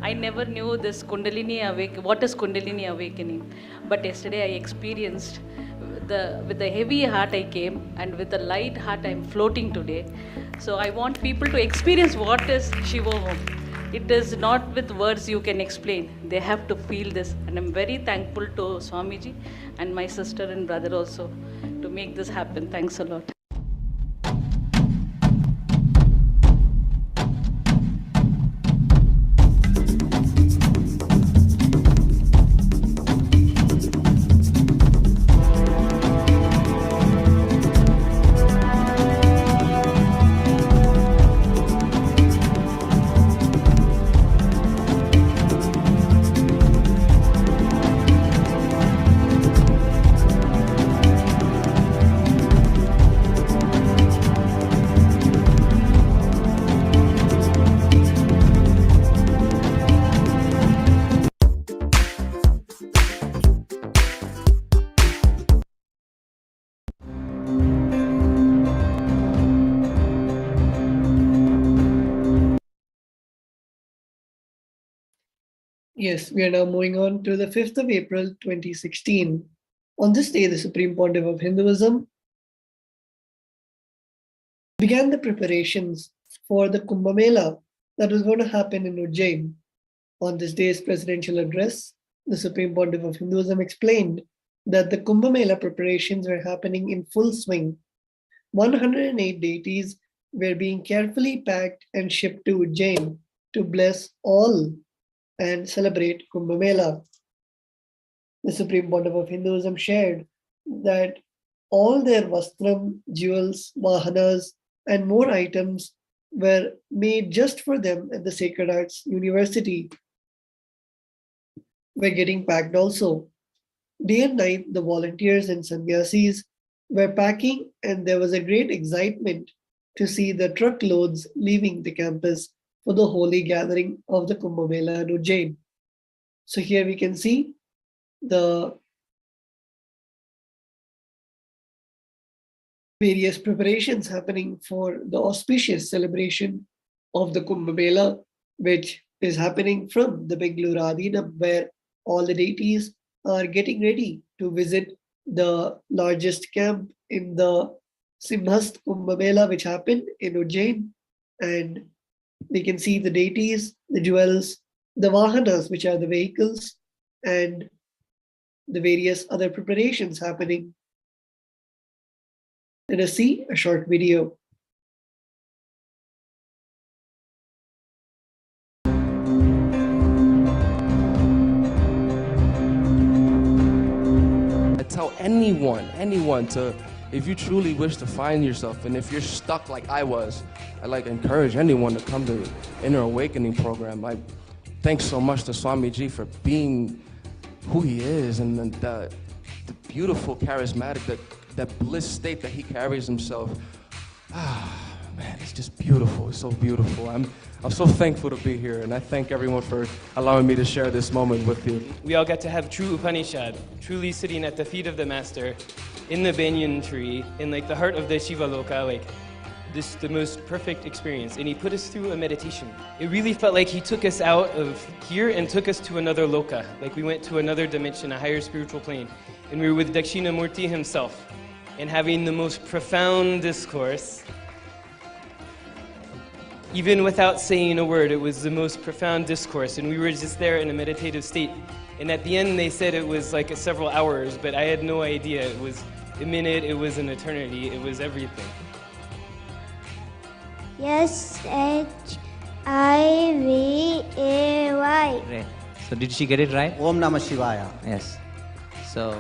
I never knew this Kundalini what is Kundalini awakening, but yesterday I experienced, with a heavy heart I came, and with a light heart I am floating today. So I want people to experience what is Shivoham. It is not with words you can explain. They have to feel this. And I'm very thankful to Swamiji and my sister and brother also to make this happen. Thanks a lot. Yes, we are now moving on to the 5th of April 2016. On this day, the Supreme Pontiff of Hinduism began the preparations for the Kumbh Mela that was going to happen in Ujjain. On this day's presidential address, the Supreme Pontiff of Hinduism explained that the Kumbh Mela preparations were happening in full swing. 108 deities were being carefully packed and shipped to Ujjain to bless all and celebrate Kumbh Mela. The Supreme Pontiff of Hinduism shared that all their vastram, jewels, vahanas, and more items were made just for them at the Sacred Arts University were getting packed also. Day and night, the volunteers and sannyasis were packing, and there was a great excitement to see the truckloads leaving the campus for the holy gathering of the Kumbh Mela in Ujjain. So here we can see the various preparations happening for the auspicious celebration of the Kumbh Mela, which is happening from the Bengaluru Adinam, where all the deities are getting ready to visit the largest camp in the Simhast Kumbh Mela, which happened in Ujjain. And we can see the deities, the jewels, the vahanas, which are the vehicles, and the various other preparations happening. Let us see a short video. I tell anyone to, if you truly wish to find yourself, and if you're stuck like I was, I encourage anyone to come to Inner Awakening program. I thanks so much to Swamiji for being who he is, and the beautiful, charismatic, that bliss state that he carries himself. Man, it's just beautiful. It's so beautiful. I'm so thankful to be here, and I thank everyone for allowing me to share this moment with you. We all got to have true Upanishad, truly sitting at the feet of the Master, in the banyan tree, in the heart of the Shiva Loka, the most perfect experience. And he put us through a meditation. It really felt like he took us out of here and took us to another Loka, like we went to another dimension, a higher spiritual plane. And we were with Dakshinamurti himself, and having the most profound discourse. Even without saying a word, it was the most profound discourse, and we were just there in a meditative state. And at the end, they said it was several hours, but I had no idea. It was a minute, it was an eternity, it was everything. SHIVAY. Right. So did she get it right? Om Namah Shivaya. Yes. So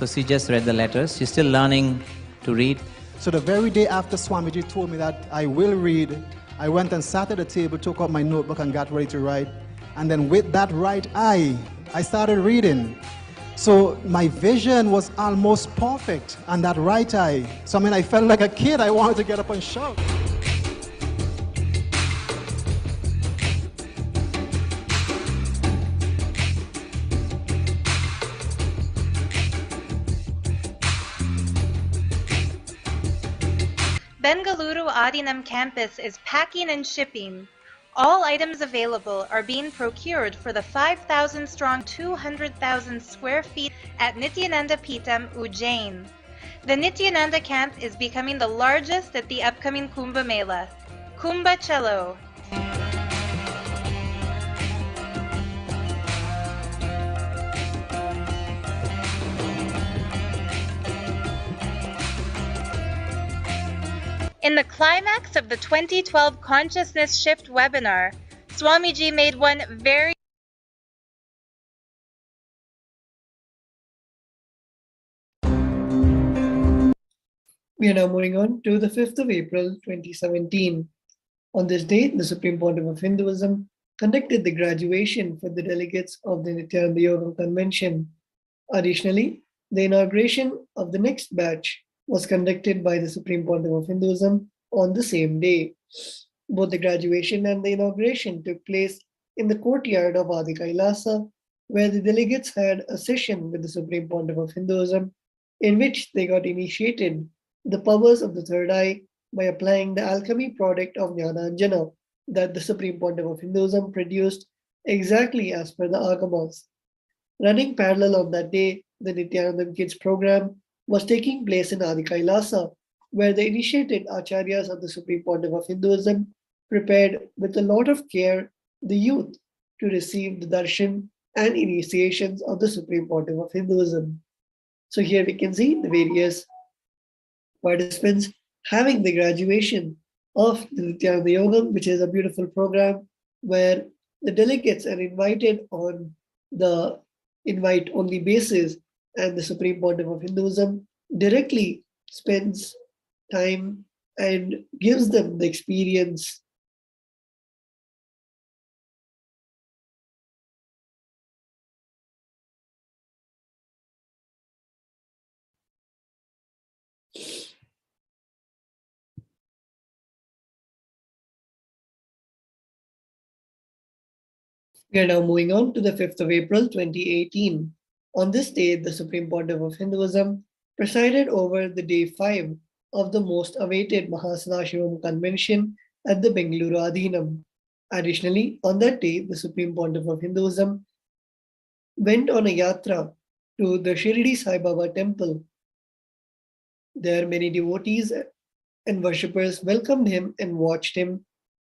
she just read the letters. She's still learning to read. So the very day after Swamiji told me that I will read, I went and sat at the table, took out my notebook and got ready to write. And then with that right eye, I started reading. So my vision was almost perfect on that right eye. So I felt like a kid. I wanted to get up and shout. Bengaluru Adinam campus is packing and shipping. All items available are being procured for the 5,000 strong 200,000 square feet at Nithyananda Peetham, Ujjain. The Nithyananda camp is becoming the largest at the upcoming Kumbh Mela. Kumbh Chalo. In the climax of the 2012 Consciousness Shift webinar, Swamiji made one very We are now moving on to the 5th of April 2017. On this day, the Supreme Pontiff of Hinduism conducted the graduation for the delegates of the Nithyananda Yoga Convention. Additionally, the inauguration of the next batch was conducted by the Supreme Pontiff of Hinduism on the same day. Both the graduation and the inauguration took place in the courtyard of Adi Kailasa, where the delegates had a session with the Supreme Pontiff of Hinduism, in which they got initiated the powers of the third eye by applying the alchemy product of Jnana Anjana that the Supreme Pontiff of Hinduism produced exactly as per the Agamas. Running parallel on that day, the Nithyananda Kids program was taking place in Adi Kailasa, where the initiated acharyas of the Supreme Pontiff of Hinduism prepared with a lot of care the youth to receive the darshan and initiations of the Supreme Pontiff of Hinduism. So here we can see the various participants having the graduation of the Nityananda Yogam, which is a beautiful program where the delegates are invited on the invite only basis, and the Supreme Pontiff of Hinduism directly spends time and gives them the experience. We are now moving on to the 5th of April 2018. On this day, the Supreme Pontiff of Hinduism presided over the day 5 of the most awaited Mahasadashivam convention at the Bengaluru Adhinam. Additionally, on that day, the Supreme Pontiff of Hinduism went on a yatra to the Shirdi Sai Baba temple. There, many devotees and worshippers welcomed him and watched him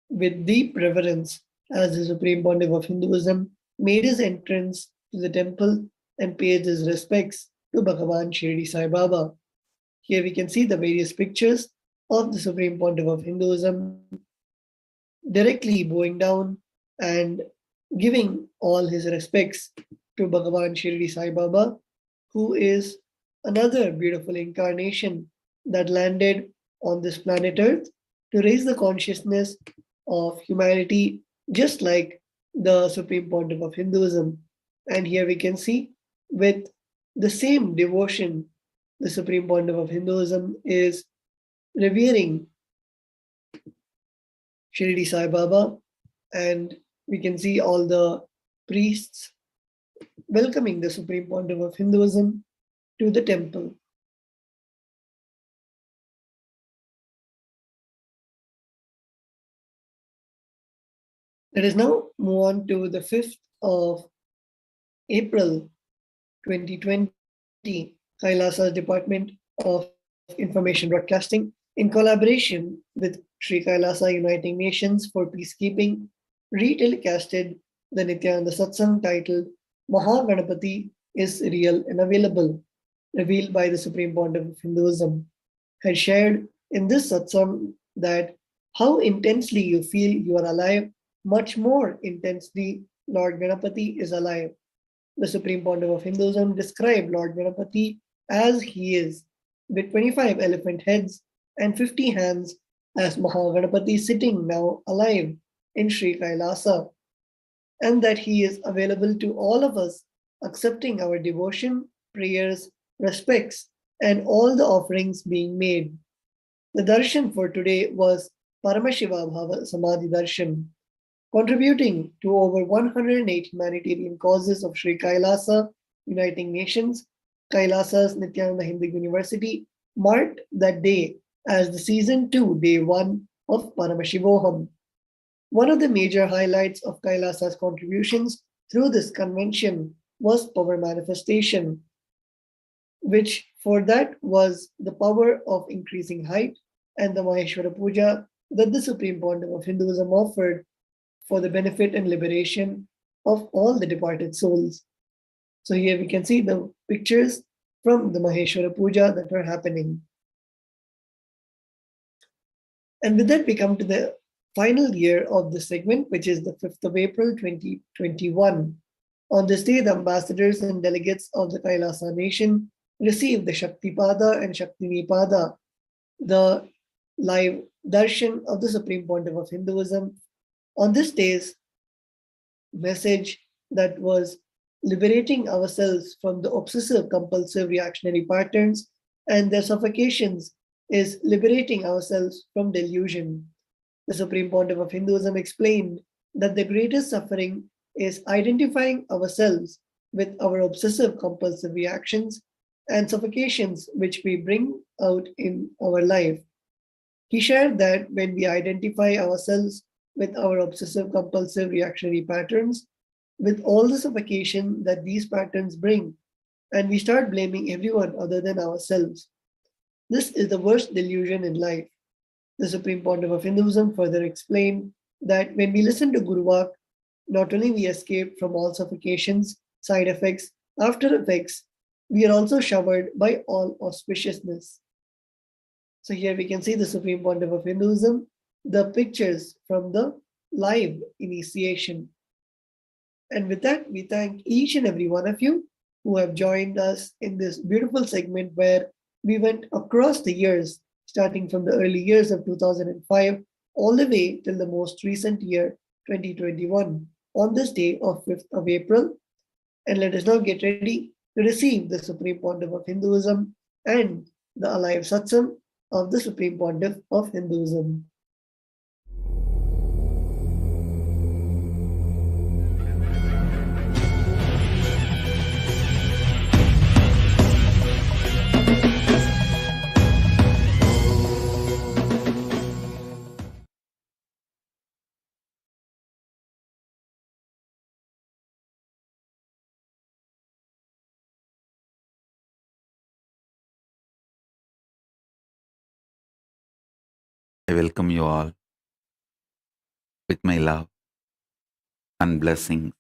with deep reverence as the Supreme Pontiff of Hinduism made his entrance to the temple and paid his respects to Bhagavan Shirdi Sai Baba. Here we can see the various pictures of the Supreme Pontiff of Hinduism directly bowing down and giving all his respects to Bhagavan Shirdi Sai Baba, who is another beautiful incarnation that landed on this planet Earth to raise the consciousness of humanity, just like the Supreme Pontiff of Hinduism. And here we can see with the same devotion, the Supreme Pontiff of Hinduism is revering Shirdi Sai Baba, and we can see all the priests welcoming the Supreme Pontiff of Hinduism to the temple. Let us now move on to the 5th of April 2020. Kailasa Department of Information Broadcasting, in collaboration with Sri Kailasa Uniting Nations for Peacekeeping, re-telecasted the Nityananda Satsang titled Mahaganapati is Real and Available, revealed by the Supreme Pontiff of Hinduism, had shared in this satsang that how intensely you feel you are alive, much more intensely Lord Ganapati is alive. The Supreme Pontiff of Hinduism described Lord Ganapati as he is, with 25 elephant heads and 50 hands, as Mahaganapati sitting now alive in Sri Kailasa, and that he is available to all of us, accepting our devotion, prayers, respects, and all the offerings being made. The darshan for today was Paramashivoham Samadhi Darshan, contributing to over 108 humanitarian causes of Sri Kailasa Uniting Nations. Kailasa's Nithyananda Hindu University marked that day as the season 2, day 1 of Paramashivoham. One of the major highlights of Kailasa's contributions through this convention was power manifestation, which for that was the power of increasing height and the Maheshwara Puja that the Supreme Pontiff of Hinduism offered for the benefit and liberation of all the departed souls. So here we can see the pictures from the Maheshwara Puja that were happening. And with that, we come to the final year of the segment, which is the 5th of April 2021. On this day, the ambassadors and delegates of the Kailasa nation received the Shaktipada and Shaktinipada, the live darshan of the Supreme Pontiff of Hinduism. On this day's message that was liberating ourselves from the obsessive compulsive reactionary patterns and their suffocations is liberating ourselves from delusion. The Supreme Pontiff of Hinduism explained that the greatest suffering is identifying ourselves with our obsessive compulsive reactions and suffocations which we bring out in our life. He shared that when we identify ourselves with our obsessive compulsive reactionary patterns, with all the suffocation that these patterns bring, and we start blaming everyone other than ourselves. This is the worst delusion in life. The Supreme Pontiff of Hinduism further explained that when we listen to Guruvak, not only we escape from all suffocations, side effects, after effects, we are also showered by all auspiciousness. So here we can see the Supreme Pontiff of Hinduism, the pictures from the live initiation. And with that, we thank each and every one of you who have joined us in this beautiful segment where we went across the years, starting from the early years of 2005 all the way till the most recent year, 2021, on this day of 5th of April. And let us now get ready to receive the Supreme Pontiff of Hinduism and the alive satsang of the Supreme Pontiff of Hinduism. I welcome you all with my love and blessings.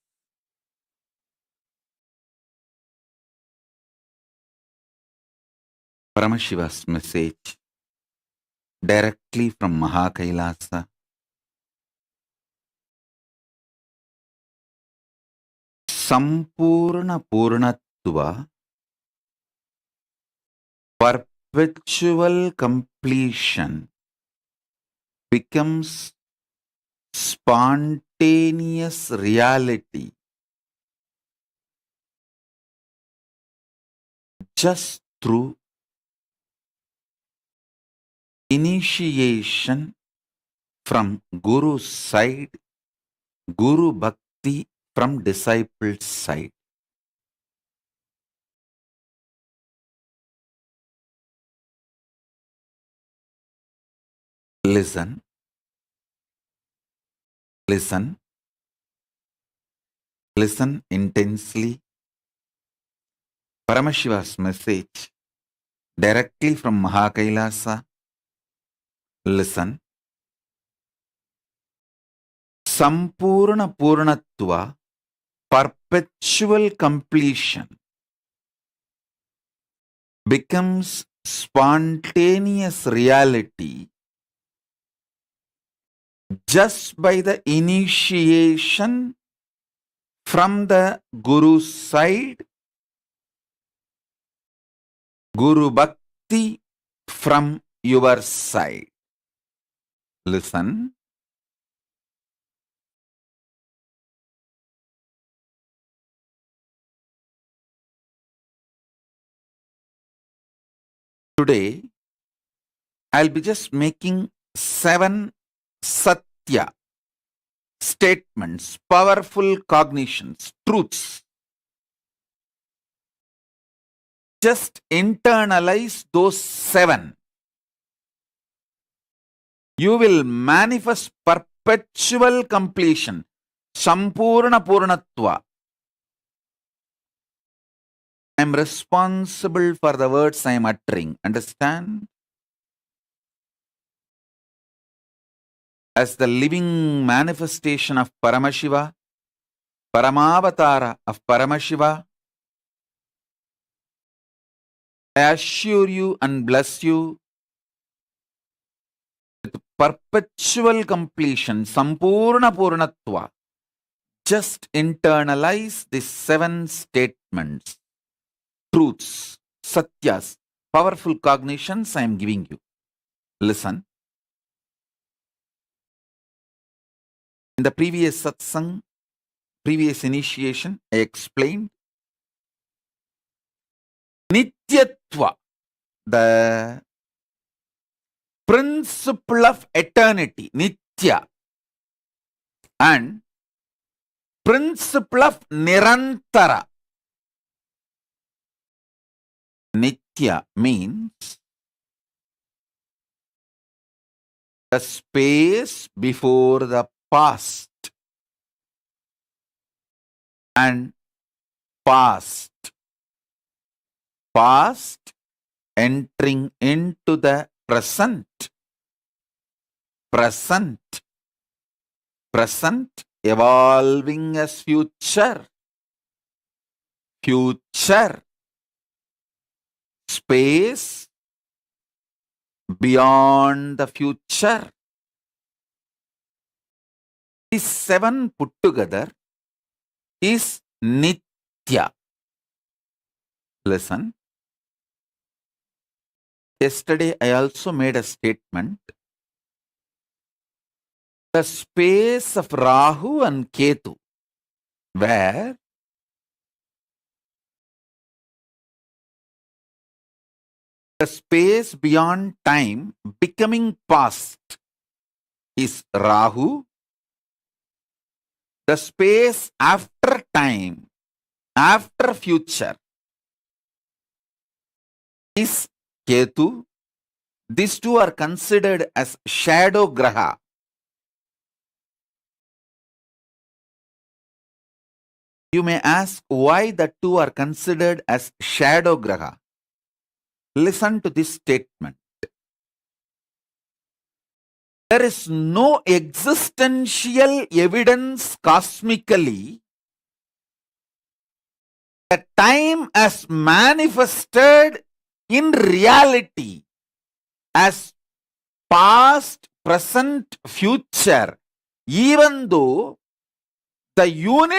Paramashiva's message directly from Kailasa. Sampurna Purnatva, perpetual completion becomes spontaneous reality just through initiation from Guru's side, Guru Bhakti from disciple's side. Listen, listen, listen intensely. Paramashiva's message directly from Kailasa. Listen. Sampurna Purnatva, perpetual completion becomes spontaneous reality just by the initiation from the Guru's side, Guru Bhakti from your side. Listen. Today, I'll be just making 7 Satya statements, powerful cognitions, truths. Just internalize those 7. You will manifest perpetual completion, Sampurna Purnatva. I am responsible for the words I am uttering. Understand? As the living manifestation of Paramashiva, Paramavatara of Paramashiva, I assure you and bless you with perpetual completion, Sampurna Purnatva. Just internalize these 7 statements, truths, satyas, powerful cognitions I am giving you. Listen. In the previous satsang, previous initiation, I explained Nityatva, the principle of eternity, Nitya, and principle of Nirantara. Nitya means the space before the past. and past. Past entering into the present. Present. Present evolving as future. Future. Space beyond the future. These 7 put together is Nitya. Listen. Yesterday I also made a statement. The space of Rahu and Ketu, where the space beyond time becoming past is Rahu. The space after time, after future is Ketu. These two are considered as shadow graha. You may ask why the two are considered as shadow graha. Listen to this statement. There is no existential evidence cosmically that time as manifested in reality as past, present, future, even though the unit